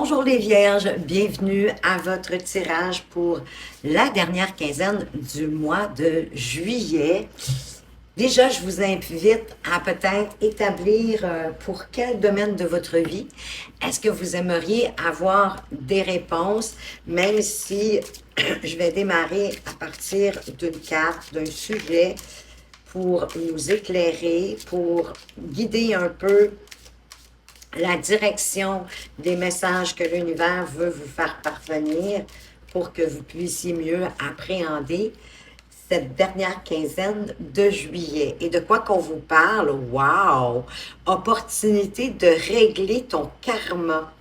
Bonjour les Vierges, bienvenue à votre tirage pour la dernière quinzaine du mois de juillet. Déjà, je vous invite à peut-être établir pour quel domaine de votre vie est-ce que vous aimeriez avoir des réponses, même si je vais démarrer à partir d'une carte, d'un sujet pour nous éclairer, pour guider un peu la direction des messages que l'univers veut vous faire parvenir pour que vous puissiez mieux appréhender cette dernière quinzaine de juillet. Et de quoi qu'on vous parle? Wow! Opportunité de régler ton karma.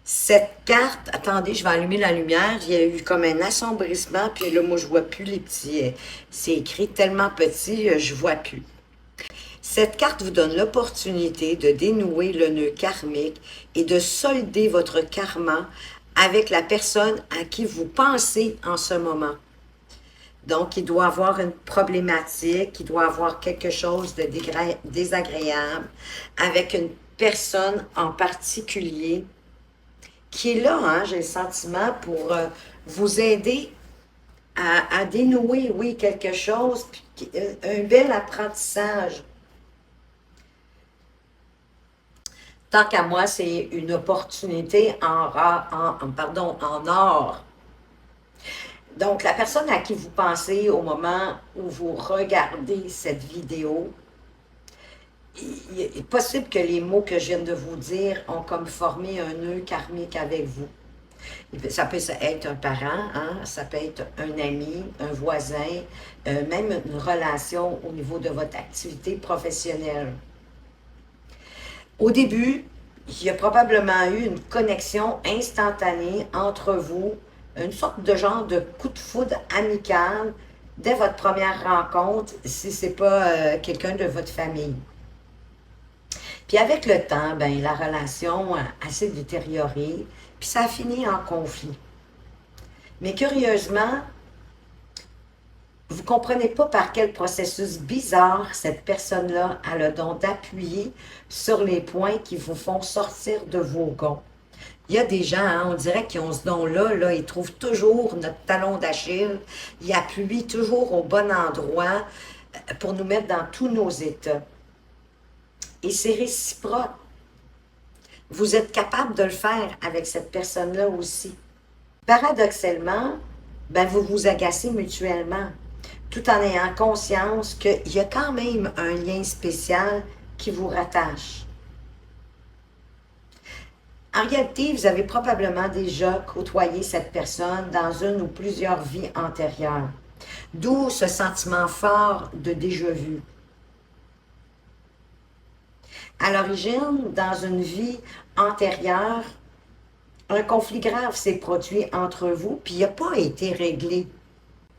Cette carte, attendez, je vais allumer la lumière, il y a eu comme un assombrissement, puis là, moi, je vois plus les petits, c'est écrit tellement petit, je vois plus. Cette carte vous donne l'opportunité de dénouer le nœud karmique et de solder votre karma avec la personne à qui vous pensez en ce moment. Donc, il doit avoir une problématique, il doit avoir quelque chose de désagréable avec une personne en particulier qui est là, hein, j'ai le sentiment, pour vous aider à dénouer, oui, quelque chose, un bel apprentissage. Tant qu'à moi, c'est une opportunité en or. Donc, la personne à qui vous pensez au moment où vous regardez cette vidéo, il est possible que les mots que je viens de vous dire ont comme formé un nœud karmique avec vous. Ça peut être un parent, hein? Ça peut être un ami, un voisin, même une relation au niveau de votre activité professionnelle. Au début, il y a probablement eu une connexion instantanée entre vous, une sorte de genre de coup de foudre amical dès votre première rencontre, si ce n'est pas quelqu'un de votre famille. Puis avec le temps, ben, la relation s'est détériorée, puis ça a fini en conflit. Mais curieusement, vous ne comprenez pas par quel processus bizarre cette personne-là a le don d'appuyer sur les points qui vous font sortir de vos gonds. Il y a des gens, hein, on dirait qu'ils ont ce don-là, là, ils trouvent toujours notre talon d'Achille, ils appuient toujours au bon endroit pour nous mettre dans tous nos états. Et c'est réciproque. Vous êtes capable de le faire avec cette personne-là aussi. Paradoxalement, ben, vous vous agacez mutuellement, tout en ayant conscience qu'il y a quand même un lien spécial qui vous rattache. En réalité, vous avez probablement déjà côtoyé cette personne dans une ou plusieurs vies antérieures, d'où ce sentiment fort de déjà-vu. À l'origine, dans une vie antérieure, un conflit grave s'est produit entre vous, puis il n'a pas été réglé.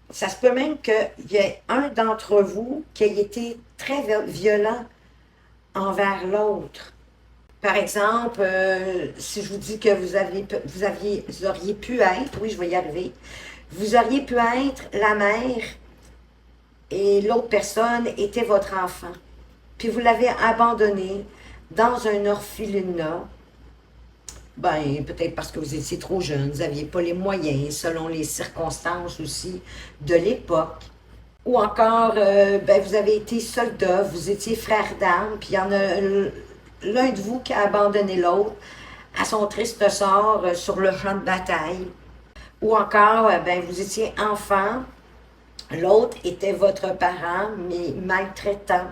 Ça se peut même qu'il y ait un d'entre vous qui ait été très violent envers l'autre. Par exemple, si je vous dis que vous auriez pu être, oui, je vais y arriver, vous auriez pu être la mère et l'autre personne était votre enfant. Puis vous l'avez abandonné dans un orphelinat. Ben, peut-être parce que vous étiez trop jeune, vous n'aviez pas les moyens, selon les circonstances aussi de l'époque. Ou encore, ben, vous avez été soldat, vous étiez frère d'armes, puis il y en a l'un de vous qui a abandonné l'autre à son triste sort sur le champ de bataille. Ou encore, ben, vous étiez enfant, l'autre était votre parent, mais maltraitant.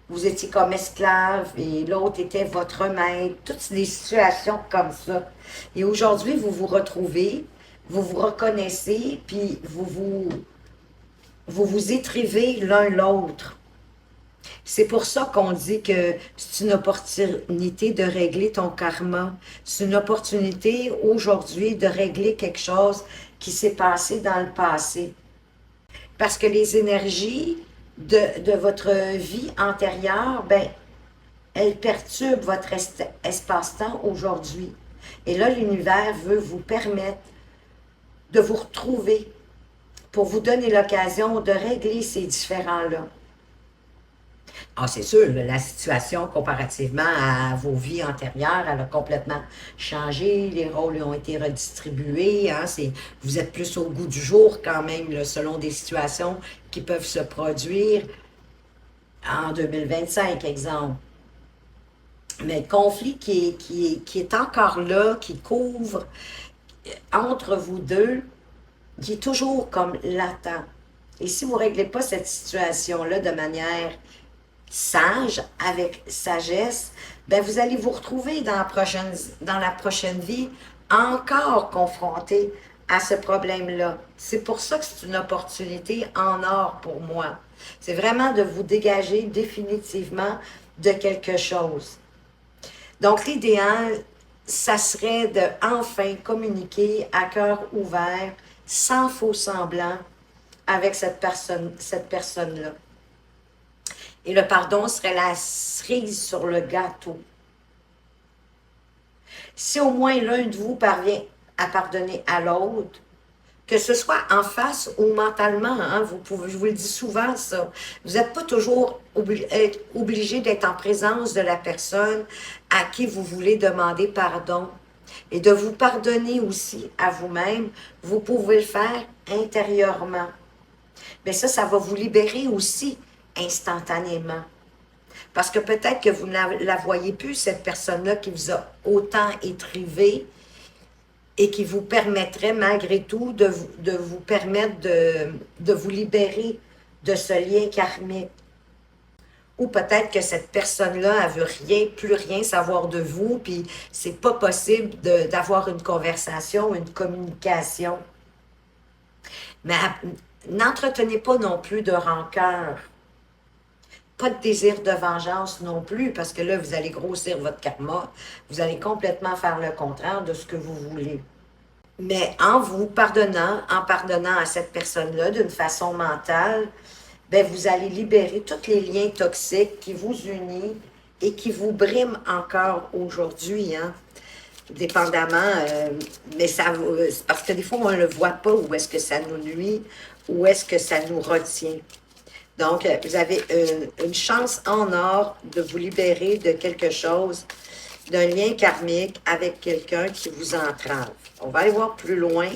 Vous étiez comme esclave et l'autre était votre maître. Toutes des situations comme ça. Et aujourd'hui, vous vous retrouvez, vous vous reconnaissez, puis vous étrivez l'un l'autre. C'est pour ça qu'on dit que c'est une opportunité de régler ton karma. C'est une opportunité aujourd'hui de régler quelque chose qui s'est passé dans le passé. Parce que les énergies de votre vie antérieure, ben, elles perturbent votre espace-temps aujourd'hui. Et là, l'univers veut vous permettre de vous retrouver pour vous donner l'occasion de régler ces différends-là. Ah, c'est sûr, là, la situation comparativement à vos vies antérieures, elle a complètement changé. Les rôles ont été redistribués. Hein, vous êtes plus au goût du jour quand même, là, selon des situations qui peuvent se produire en 2025, exemple. Mais le conflit qui est encore là, qui couvre entre vous deux, qui est toujours comme latent. Et si vous ne réglez pas cette situation-là de manière sage, avec sagesse, ben vous allez vous retrouver dans la prochaine vie encore confronté à ce problème-là. C'est pour ça que c'est une opportunité en or pour moi. C'est vraiment de vous dégager définitivement de quelque chose. Donc, l'idéal, ça serait de enfin communiquer à cœur ouvert, sans faux semblant, avec cette personne-là. Et le pardon serait la cerise sur le gâteau. Si au moins l'un de vous parvient à pardonner à l'autre, que ce soit en face ou mentalement, hein, je vous le dis souvent ça, vous n'êtes pas toujours obligé d'être en présence de la personne à qui vous voulez demander pardon. Et de vous pardonner aussi à vous-même, vous pouvez le faire intérieurement. Mais ça va vous libérer aussi instantanément. Parce que peut-être que vous ne la voyez plus, cette personne-là qui vous a autant étrivé et qui vous permettrait malgré tout de vous permettre de vous libérer de ce lien karmique. Ou peut-être que cette personne-là, elle veut rien, plus rien savoir de vous, puis c'est pas possible d'avoir une conversation, une communication. Mais n'entretenez pas non plus de rancœur. Pas de désir de vengeance non plus, parce que là, vous allez grossir votre karma. Vous allez complètement faire le contraire de ce que vous voulez. Mais en pardonnant à cette personne-là d'une façon mentale, ben vous allez libérer tous les liens toxiques qui vous unissent et qui vous briment encore aujourd'hui, hein, dépendamment. Mais c'est parce que des fois, on ne le voit pas où est-ce que ça nous nuit, où est-ce que ça nous retient. Donc, vous avez une chance en or de vous libérer de quelque chose, d'un lien karmique avec quelqu'un qui vous entrave. On va aller voir plus loin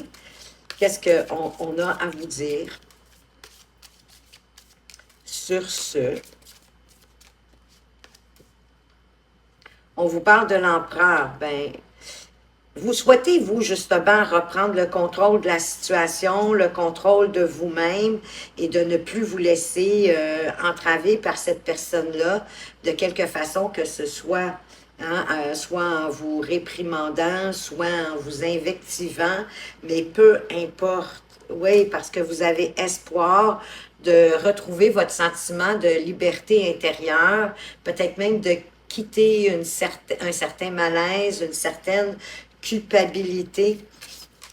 qu'est-ce qu'on a à vous dire sur ce. On vous parle de l'empereur. Ben, vous souhaitez, vous, justement, reprendre le contrôle de la situation, le contrôle de vous-même et de ne plus vous laisser entraver par cette personne-là de quelque façon que ce soit, hein, soit en vous réprimandant, soit en vous invectivant, mais peu importe. Oui, parce que vous avez espoir de retrouver votre sentiment de liberté intérieure, peut-être même de quitter un certain malaise, une certaine culpabilité.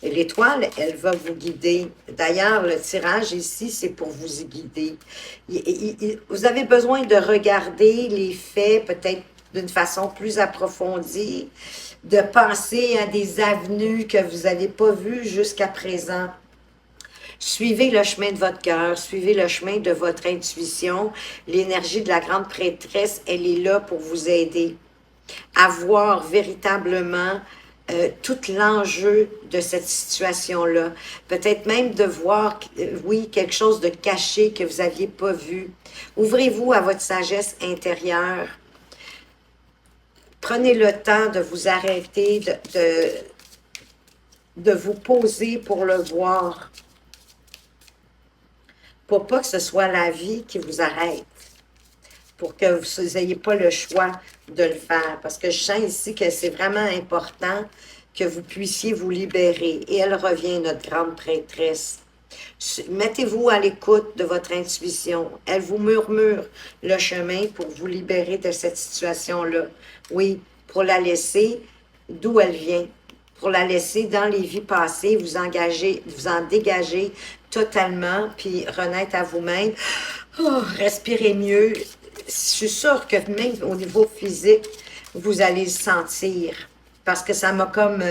Et l'étoile, elle va vous guider. D'ailleurs, le tirage ici, c'est pour vous y guider. Vous avez besoin de regarder les faits peut-être d'une façon plus approfondie, de penser à des avenues que vous n'avez pas vues jusqu'à présent. Suivez le chemin de votre cœur, suivez le chemin de votre intuition. L'énergie de la grande prêtresse, elle est là pour vous aider à voir véritablement tout l'enjeu de cette situation-là. Peut-être même de voir, oui, quelque chose de caché que vous n'aviez pas vu. Ouvrez-vous à votre sagesse intérieure. Prenez le temps de vous arrêter, de vous poser pour le voir. Pour pas que ce soit la vie qui vous arrête. Pour que vous n'ayez pas le choix de le faire. Parce que je sens ici que c'est vraiment important que vous puissiez vous libérer. Et elle revient, notre grande prêtresse. Mettez-vous à l'écoute de votre intuition. Elle vous murmure le chemin pour vous libérer de cette situation-là. Oui, pour la laisser d'où elle vient. Pour la laisser dans les vies passées, vous en dégager totalement, puis renaître à vous-même. Oh, respirez mieux. Je suis sûre que même au niveau physique, vous allez le sentir. Parce que ça m'a comme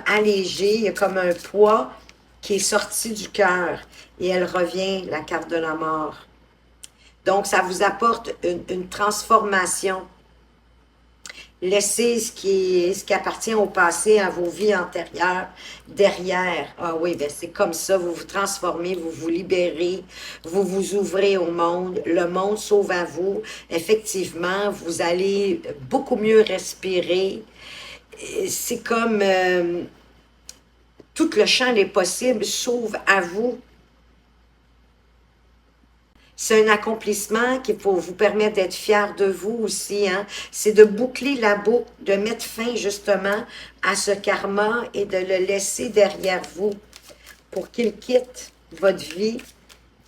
allégé. Il y a comme un poids qui est sorti du cœur. Et elle revient, la carte de la mort. Donc, ça vous apporte une transformation. Laissez ce qui appartient au passé, à vos vies antérieures, derrière. Ah oui, ben c'est comme ça, vous vous transformez, vous vous libérez, vous vous ouvrez au monde, le monde s'ouvre à vous. Effectivement, vous allez beaucoup mieux respirer. C'est comme tout le champ des possibles s'ouvre à vous. C'est un accomplissement qui pour vous permettre d'être fier de vous aussi. Hein? C'est de boucler la boucle, de mettre fin justement à ce karma et de le laisser derrière vous pour qu'il quitte votre vie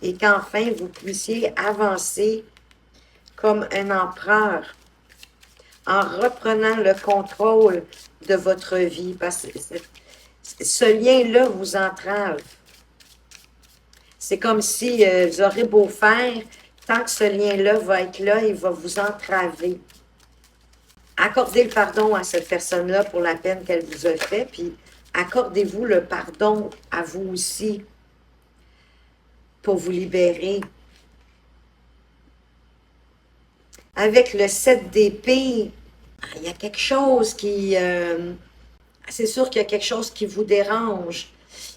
et qu'enfin vous puissiez avancer comme un empereur en reprenant le contrôle de votre vie. Parce que ce lien-là vous entrave. C'est comme si vous aurez beau faire, tant que ce lien-là va être là, il va vous entraver. Accordez le pardon à cette personne-là pour la peine qu'elle vous a fait, puis accordez-vous le pardon à vous aussi pour vous libérer. Avec le 7 d'épée, il y a quelque chose qui... c'est sûr qu'il y a quelque chose qui vous dérange.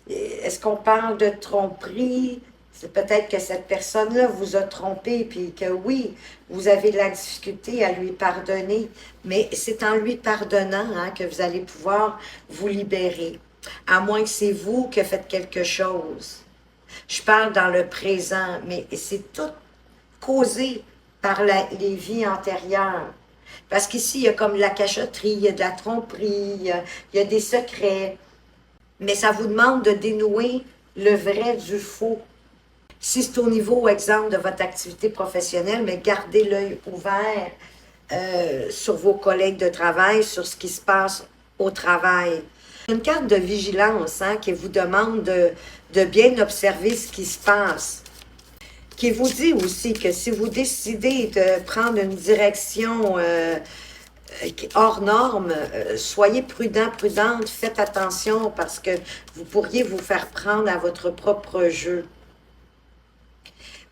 Est-ce qu'on parle de tromperie? C'est peut-être que cette personne-là vous a trompé, puis que oui, vous avez de la difficulté à lui pardonner, mais c'est en lui pardonnant hein, que vous allez pouvoir vous libérer. À moins que c'est vous qui faites quelque chose. Je parle dans le présent, mais c'est tout causé par les vies antérieures. Parce qu'ici, il y a comme de la cachotterie, il y a de la tromperie, il y a des secrets. Mais ça vous demande de dénouer le vrai du faux. Si c'est au niveau, exemple, de votre activité professionnelle, mais gardez l'œil ouvert sur vos collègues de travail, sur ce qui se passe au travail. Une carte de vigilance hein, qui vous demande de bien observer ce qui se passe. Qui vous dit aussi que si vous décidez de prendre une direction hors norme, soyez prudent, prudente, faites attention parce que vous pourriez vous faire prendre à votre propre jeu.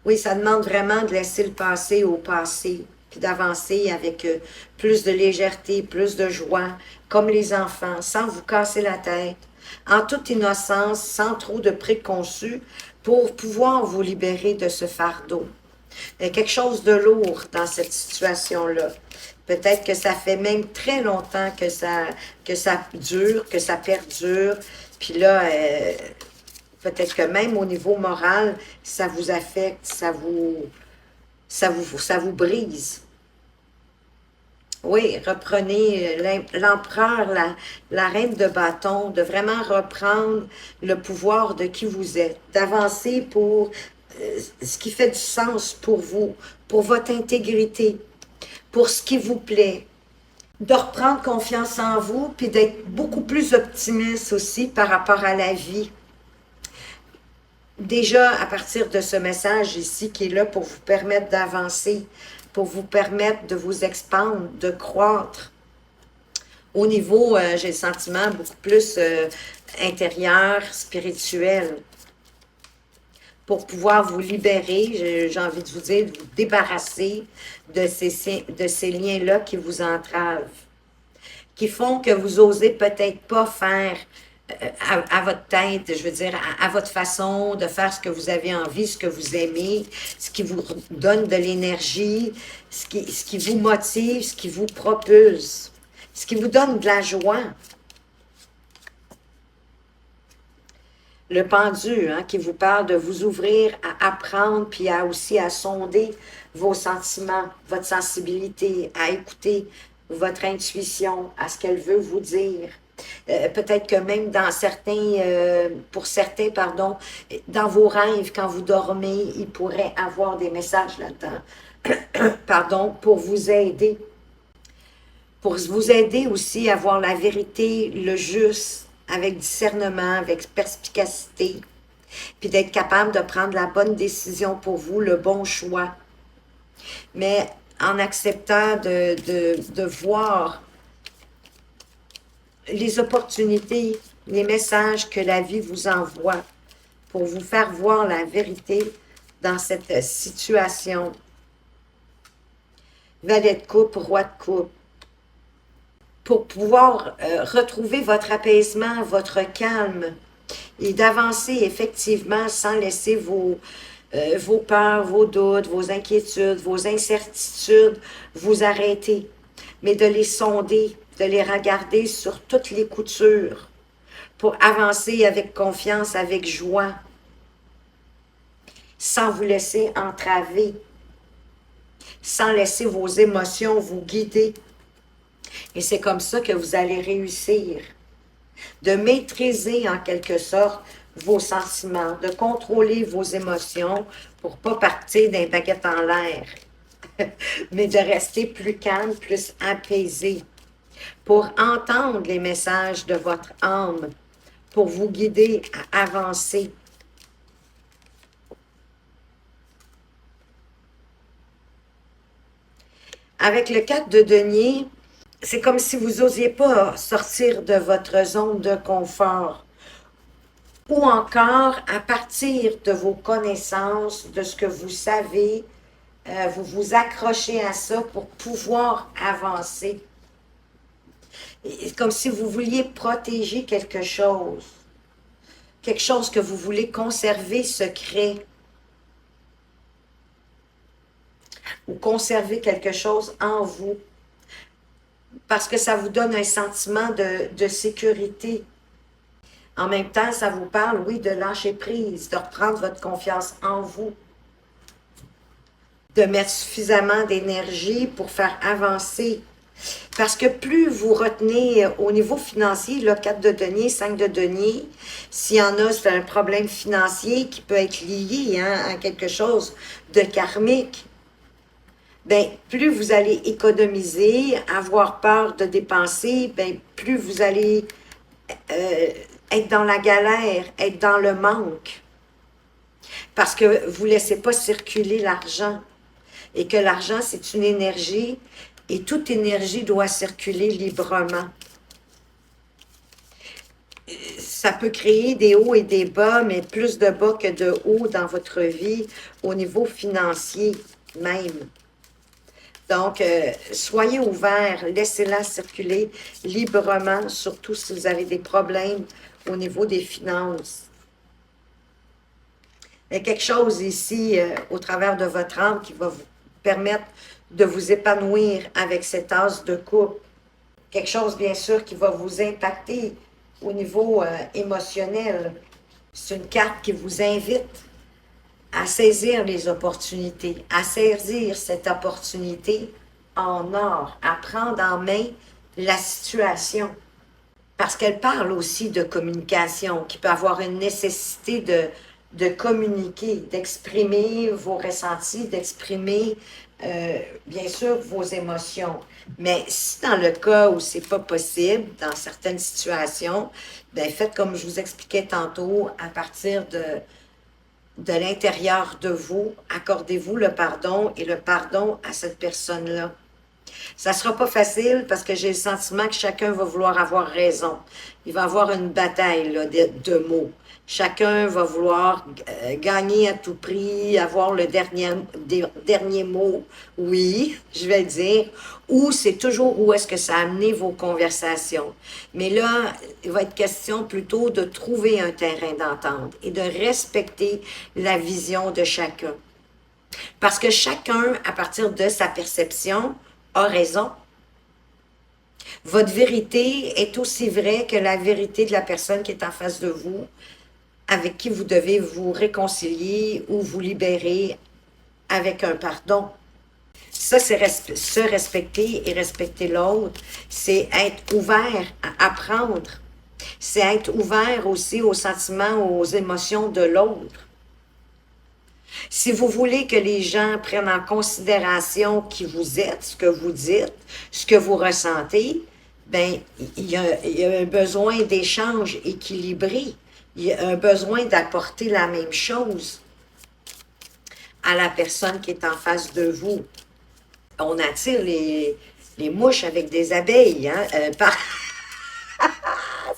Oui, ça demande vraiment de laisser le passé au passé, puis d'avancer avec plus de légèreté, plus de joie, comme les enfants, sans vous casser la tête, en toute innocence, sans trop de préconçus, pour pouvoir vous libérer de ce fardeau. Il y a quelque chose de lourd dans cette situation-là. Peut-être que ça fait même très longtemps que ça dure, que ça perdure. Puis là, peut-être que même au niveau moral, ça vous affecte, ça vous brise. Oui, reprenez l'empereur, la reine de bâton, de vraiment reprendre le pouvoir de qui vous êtes, d'avancer pour ce qui fait du sens pour vous, pour votre intégrité, pour ce qui vous plaît, de reprendre confiance en vous, puis d'être beaucoup plus optimiste aussi par rapport à la vie. Déjà, à partir de ce message ici qui est là pour vous permettre d'avancer, pour vous permettre de vous expandre, de croître. Au niveau, j'ai le sentiment, beaucoup plus intérieur, spirituel. Pour pouvoir vous libérer, j'ai envie de vous dire, de vous débarrasser de ces liens-là qui vous entravent, qui font que vous osez peut-être pas faire à votre tête, je veux dire, à votre façon de faire ce que vous avez envie, ce que vous aimez, ce qui vous donne de l'énergie, ce qui vous motive, ce qui vous propulse, ce qui vous donne de la joie. Le pendu, hein, qui vous parle de vous ouvrir à apprendre, puis aussi à sonder vos sentiments, votre sensibilité, à écouter votre intuition, à ce qu'elle veut vous dire. Peut-être que même dans pour certains, pardon, dans vos rêves, quand vous dormez, il pourrait avoir des messages là-dedans, pardon, pour vous aider. Pour vous aider aussi à voir la vérité, le juste, avec discernement, avec perspicacité, puis d'être capable de prendre la bonne décision pour vous, le bon choix. Mais en acceptant de voir les opportunités, les messages que la vie vous envoie pour vous faire voir la vérité dans cette situation. Valet de coupe, roi de coupe. Pour pouvoir retrouver votre apaisement, votre calme et d'avancer effectivement sans laisser vos peurs, vos doutes, vos inquiétudes, vos incertitudes vous arrêter, mais de les sonder, de les regarder sur toutes les coutures pour avancer avec confiance, avec joie, sans vous laisser entraver, sans laisser vos émotions vous guider. Et c'est comme ça que vous allez réussir, de maîtriser en quelque sorte vos sentiments, de contrôler vos émotions pour ne pas partir d'un baguette en l'air, mais de rester plus calme, plus apaisé, pour entendre les messages de votre âme, pour vous guider à avancer. Avec le 4 de denier, c'est comme si vous n'osiez pas sortir de votre zone de confort. Ou encore, à partir de vos connaissances, de ce que vous savez, vous vous accrochez à ça pour pouvoir avancer. C'est comme si vous vouliez protéger quelque chose que vous voulez conserver secret, ou conserver quelque chose en vous, parce que ça vous donne un sentiment de sécurité. En même temps, ça vous parle, oui, de lâcher prise, de reprendre votre confiance en vous, de mettre suffisamment d'énergie pour faire avancer. Parce que plus vous retenez au niveau financier, là, 4 de denier, 5 de denier, s'il y en a, c'est un problème financier qui peut être lié à quelque chose de karmique, bien, plus vous allez économiser, avoir peur de dépenser, bien, plus vous allez être dans la galère, être dans le manque. Parce que vous ne laissez pas circuler l'argent. Et que l'argent, c'est une énergie, et toute énergie doit circuler librement. Ça peut créer des hauts et des bas, mais plus de bas que de hauts dans votre vie, au niveau financier même. Donc, soyez ouverts, laissez-la circuler librement, surtout si vous avez des problèmes au niveau des finances. Il y a quelque chose ici, au travers de votre âme, qui va vous permettre de vous épanouir avec cet as de coupe. Quelque chose, bien sûr, qui va vous impacter au niveau émotionnel. C'est une carte qui vous invite à saisir les opportunités, à saisir cette opportunité en or, à prendre en main la situation. Parce qu'elle parle aussi de communication, qui peut avoir une nécessité de communiquer, d'exprimer vos ressentis, d'exprimer, bien sûr, vos émotions. Mais si dans le cas où c'est pas possible, dans certaines situations, bien, faites comme je vous expliquais tantôt, à partir de l'intérieur de vous, accordez-vous le pardon et le pardon à cette personne-là. Ça ne sera pas facile parce que j'ai le sentiment que chacun va vouloir avoir raison. Il va y avoir une bataille là, de mots. Chacun va vouloir gagner à tout prix, avoir le dernier mot. Oui, je vais le dire. Ou c'est toujours où est-ce que ça a amené vos conversations. Mais là, il va être question plutôt de trouver un terrain d'entente et de respecter la vision de chacun. Parce que chacun, à partir de sa perception, a raison. Votre vérité est aussi vraie que la vérité de la personne qui est en face de vous, avec qui vous devez vous réconcilier ou vous libérer avec un pardon. Ça, c'est se respecter et respecter l'autre. C'est être ouvert à apprendre. C'est être ouvert aussi aux sentiments, aux émotions de l'autre. Si vous voulez que les gens prennent en considération qui vous êtes, ce que vous dites, ce que vous ressentez, bien, il y a un besoin d'échange équilibré. Il y a un besoin d'apporter la même chose à la personne qui est en face de vous. On attire les mouches avec des abeilles, hein?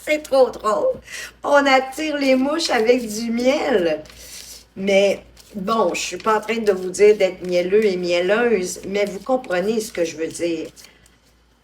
C'est trop drôle. On attire les mouches avec du miel. Mais Bon, je suis pas en train de vous dire d'être mielleux et mielleuse, mais vous comprenez ce que je veux dire.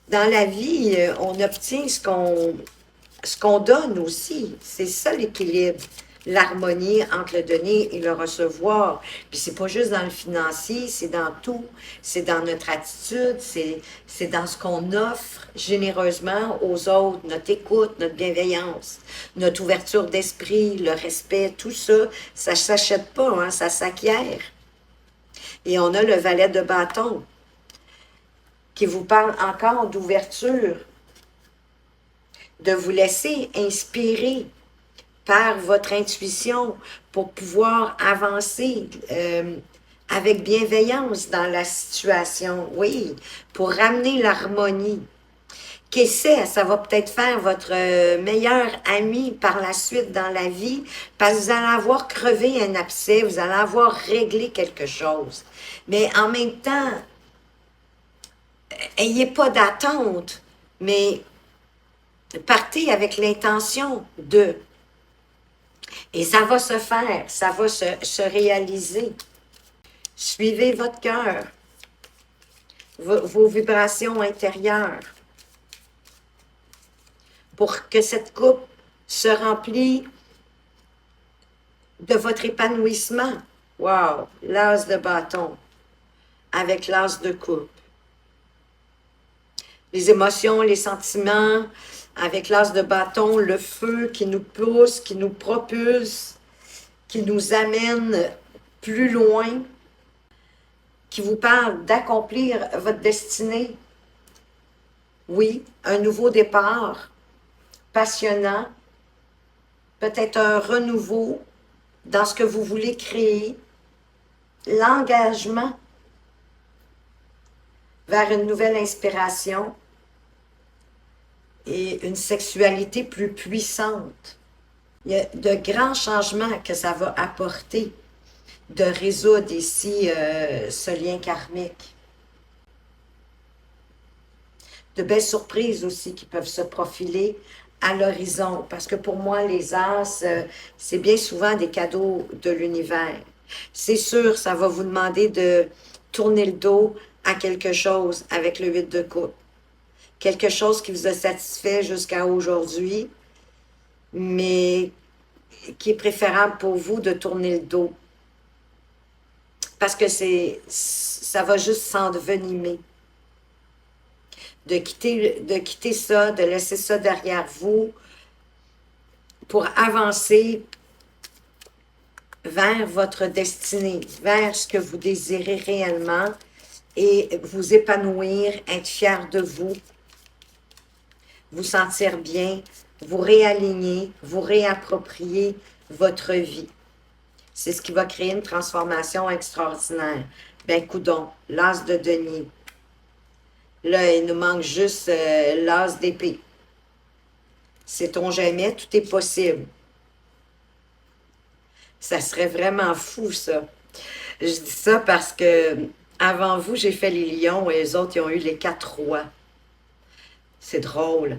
Dans la vie, on obtient ce qu'on donne aussi. C'est ça l'équilibre, l'harmonie entre le donner et le recevoir. Puis c'est pas juste dans le financier, c'est dans tout. C'est dans notre attitude, c'est dans ce qu'on offre généreusement aux autres, notre écoute, notre bienveillance, notre ouverture d'esprit, le respect, tout ça, ça s'achète pas, hein, ça s'acquiert. Et on a le valet de bâton qui vous parle encore d'ouverture, de vous laisser inspirer par votre intuition pour pouvoir avancer avec bienveillance dans la situation, oui, pour ramener l'harmonie. Qui sait, ça va peut-être faire votre meilleur ami par la suite dans la vie, parce que vous allez avoir crevé un abcès, vous allez avoir réglé quelque chose. Mais en même temps, ayez pas d'attente, mais partez avec l'intention de. Et ça va se faire, ça va se réaliser. Suivez votre cœur, vos vibrations intérieures, pour que cette coupe se remplisse de votre épanouissement. Wow! L'as de bâton avec l'as de coupe. Les émotions, les sentiments, avec l'as de bâton, le feu qui nous pousse, qui nous propulse, qui nous amène plus loin, qui vous parle d'accomplir votre destinée. Oui, un nouveau départ, passionnant, peut-être un renouveau dans ce que vous voulez créer, l'engagement vers une nouvelle inspiration et une sexualité plus puissante. Il y a de grands changements que ça va apporter de résoudre ici ce lien karmique. De belles surprises aussi qui peuvent se profiler à l'horizon. Parce que pour moi, les as, c'est bien souvent des cadeaux de l'univers. C'est sûr, ça va vous demander de tourner le dos à quelque chose avec le 8 de coupe. Quelque chose qui vous a satisfait jusqu'à aujourd'hui, mais qui est préférable pour vous de tourner le dos. Parce que ça va juste s'envenimer. De quitter ça, de laisser ça derrière vous pour avancer vers votre destinée, vers ce que vous désirez réellement et vous épanouir, être fier de vous sentir bien, vous réaligner, vous réapproprier votre vie. C'est ce qui va créer une transformation extraordinaire. Ben, coudonc, l'as de denier. Là, il nous manque juste l'as d'épée. Sait-on jamais, tout est possible. Ça serait vraiment fou, ça. Je dis ça parce que avant vous, j'ai fait les lions et les autres, ils ont eu les 4 rois. C'est drôle.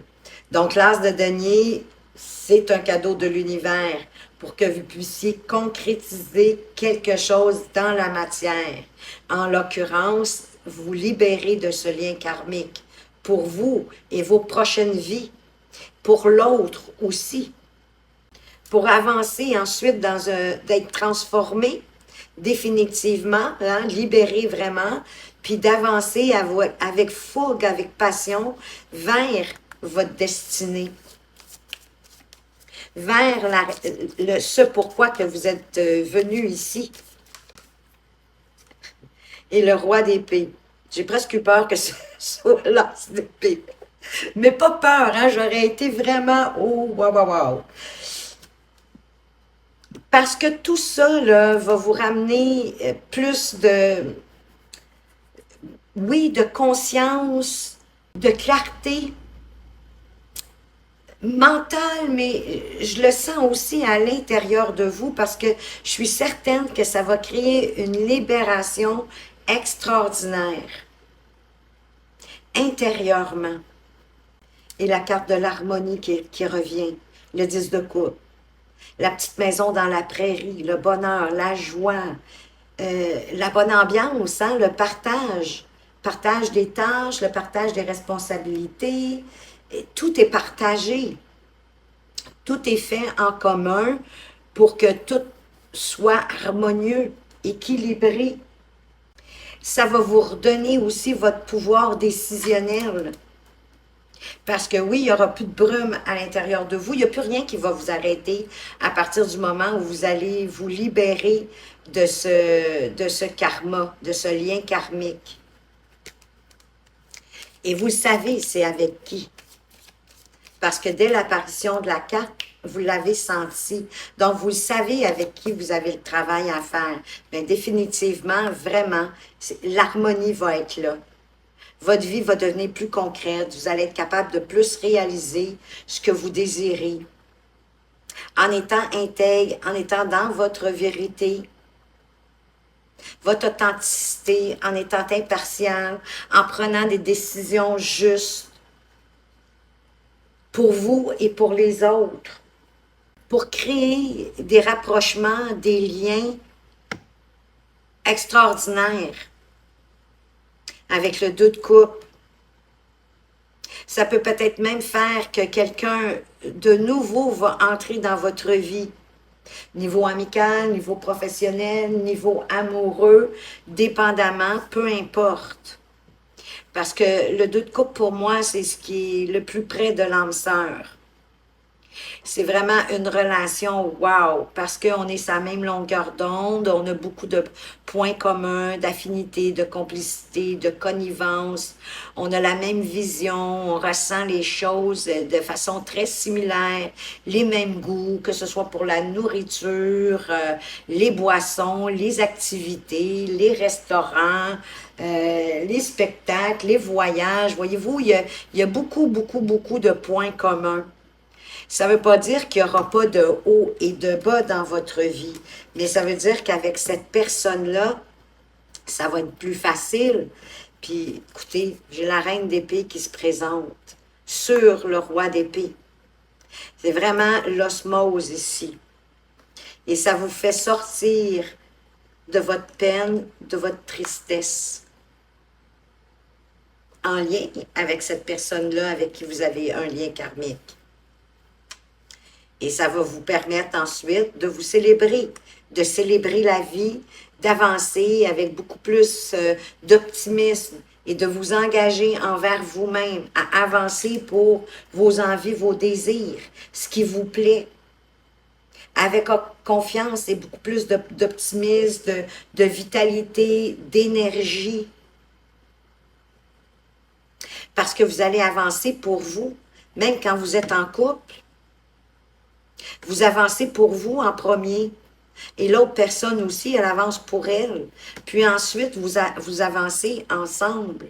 Donc, l'as de denier, c'est un cadeau de l'univers pour que vous puissiez concrétiser quelque chose dans la matière. En l'occurrence, vous libérer de ce lien karmique pour vous et vos prochaines vies, pour l'autre aussi, pour avancer ensuite d'être transformé définitivement, hein, libéré vraiment, puis d'avancer avec fougue, avec passion vers votre destinée, vers ce pourquoi que vous êtes venu ici. Et le roi d'épée. J'ai presque eu peur que ce soit l'as d'épée. Mais pas peur, hein? J'aurais été vraiment... Oh, waouh, waouh, waouh. Parce que tout ça, là, va vous ramener plus de... Oui, de conscience, de clarté mentale, mais je le sens aussi à l'intérieur de vous parce que je suis certaine que ça va créer une libération extraordinaire, intérieurement. Et la carte de l'harmonie qui revient, le 10 de coupe, la petite maison dans la prairie, le bonheur, la joie, la bonne ambiance, hein, le partage des tâches, le partage des responsabilités, et tout est partagé, tout est fait en commun pour que tout soit harmonieux, équilibré. Ça va vous redonner aussi votre pouvoir décisionnel. Parce que oui, il n'y aura plus de brume à l'intérieur de vous. Il n'y a plus rien qui va vous arrêter à partir du moment où vous allez vous libérer de ce karma, de ce lien karmique. Et vous le savez, c'est avec qui. Parce que dès l'apparition de la carte, vous l'avez senti. Donc, vous le savez avec qui vous avez le travail à faire. Mais définitivement, vraiment, l'harmonie va être là. Votre vie va devenir plus concrète. Vous allez être capable de plus réaliser ce que vous désirez. En étant intègre, en étant dans votre vérité, votre authenticité, en étant impartial, en prenant des décisions justes pour vous et pour les autres, pour créer des rapprochements, des liens extraordinaires avec le 2 de coupe. Ça peut peut-être même faire que quelqu'un de nouveau va entrer dans votre vie. Niveau amical, niveau professionnel, niveau amoureux, dépendamment, peu importe. Parce que le 2 de coupe, pour moi, c'est ce qui est le plus près de l'âme sœur. C'est vraiment une relation wow, parce qu'on est sur la même longueur d'onde, on a beaucoup de points communs, d'affinité, de complicité, de connivence, on a la même vision, on ressent les choses de façon très similaire, les mêmes goûts, que ce soit pour la nourriture, les boissons, les activités, les restaurants, les spectacles, les voyages. Voyez-vous, il y a beaucoup, beaucoup, beaucoup de points communs. Ça ne veut pas dire qu'il n'y aura pas de haut et de bas dans votre vie, mais ça veut dire qu'avec cette personne-là, ça va être plus facile. Puis, écoutez, j'ai la reine d'épée qui se présente sur le roi d'épée. C'est vraiment l'osmose ici. Et ça vous fait sortir de votre peine, de votre tristesse, en lien avec cette personne-là avec qui vous avez un lien karmique. Et ça va vous permettre ensuite de vous célébrer, de célébrer la vie, d'avancer avec beaucoup plus d'optimisme et de vous engager envers vous-même à avancer pour vos envies, vos désirs, ce qui vous plaît. Avec confiance et beaucoup plus d'optimisme, de vitalité, d'énergie. Parce que vous allez avancer pour vous, même quand vous êtes en couple. Vous avancez pour vous en premier. Et l'autre personne aussi, elle avance pour elle. Puis ensuite, vous avancez ensemble.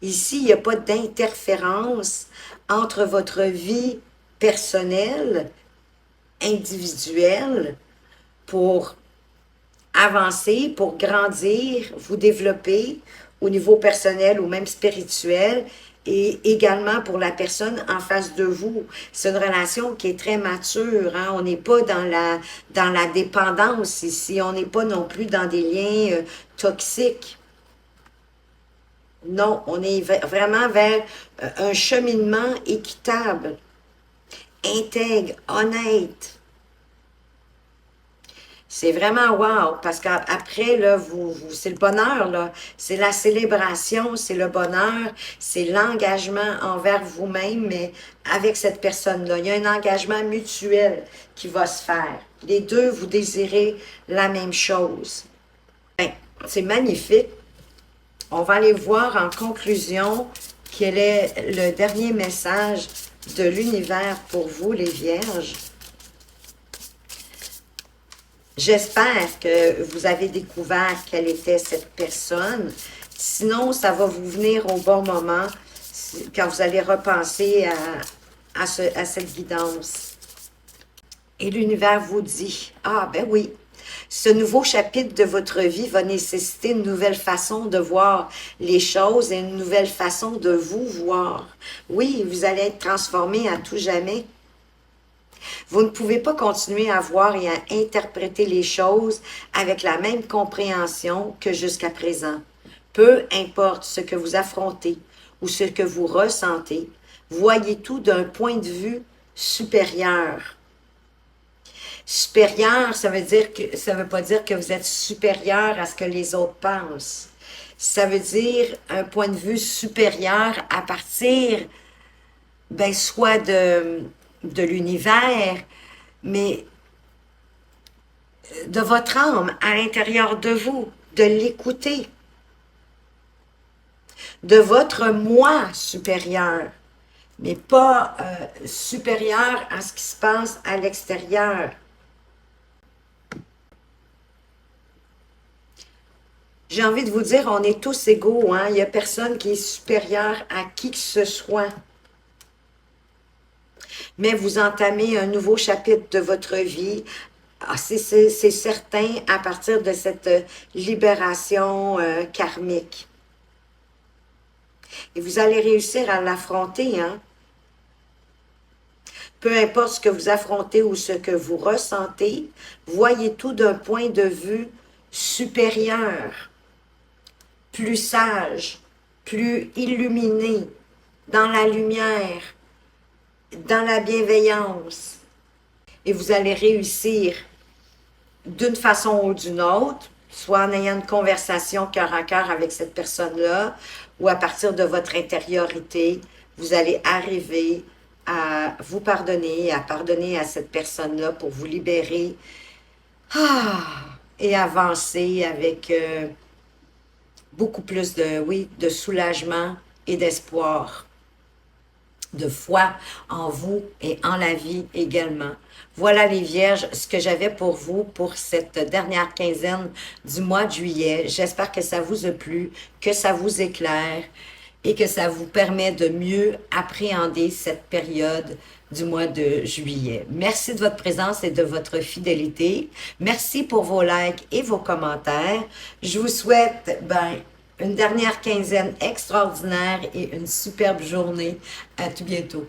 Ici, il n'y a pas d'interférence entre votre vie personnelle, individuelle, pour avancer, pour grandir, vous développer au niveau personnel ou même spirituel, et également pour la personne en face de vous. C'est une relation qui est très mature. Hein? On n'est pas dans la dépendance ici. On n'est pas non plus dans des liens toxiques. Non, on est vraiment vers un cheminement équitable, intègre, honnête. C'est vraiment wow, parce qu'après, là, c'est le bonheur, là. C'est la célébration, c'est le bonheur, c'est l'engagement envers vous-même, mais avec cette personne-là. Il y a un engagement mutuel qui va se faire. Les deux, vous désirez la même chose. Ben, c'est magnifique. On va aller voir en conclusion quel est le dernier message de l'univers pour vous, les Vierges. J'espère que vous avez découvert quelle était cette personne. Sinon, ça va vous venir au bon moment quand vous allez repenser à cette guidance. Et l'univers vous dit, ah ben oui, ce nouveau chapitre de votre vie va nécessiter une nouvelle façon de voir les choses et une nouvelle façon de vous voir. Oui, vous allez être transformé à tout jamais. Vous ne pouvez pas continuer à voir et à interpréter les choses avec la même compréhension que jusqu'à présent. Peu importe ce que vous affrontez ou ce que vous ressentez, voyez tout d'un point de vue supérieur. Supérieur, ça veut pas dire que vous êtes supérieur à ce que les autres pensent. Ça veut dire un point de vue supérieur à partir, ben, soit de l'univers, mais de votre âme à l'intérieur de vous, de l'écouter, de votre moi supérieur, mais pas supérieur à ce qui se passe à l'extérieur. J'ai envie de vous dire, on est tous égaux, hein? Il n'y a personne qui est supérieur à qui que ce soit. Mais vous entamez un nouveau chapitre de votre vie. Ah, c'est certain à partir de cette libération karmique. Et vous allez réussir à l'affronter, hein? Peu importe ce que vous affrontez ou ce que vous ressentez, voyez tout d'un point de vue supérieur, plus sage, plus illuminé, dans la lumière, dans la bienveillance. Et vous allez réussir d'une façon ou d'une autre, soit en ayant une conversation cœur à cœur avec cette personne-là, ou à partir de votre intériorité, vous allez arriver à vous pardonner, à pardonner à cette personne-là pour vous libérer et avancer avec beaucoup plus de, oui, de soulagement et d'espoir, de foi en vous et en la vie également. Voilà les Vierges, ce que j'avais pour vous pour cette dernière quinzaine du mois de juillet. J'espère que ça vous a plu, que ça vous éclaire et que ça vous permet de mieux appréhender cette période du mois de juillet. Merci de votre présence et de votre fidélité. Merci pour vos likes et vos commentaires. Je vous souhaite une dernière quinzaine extraordinaire et une superbe journée. À tout bientôt.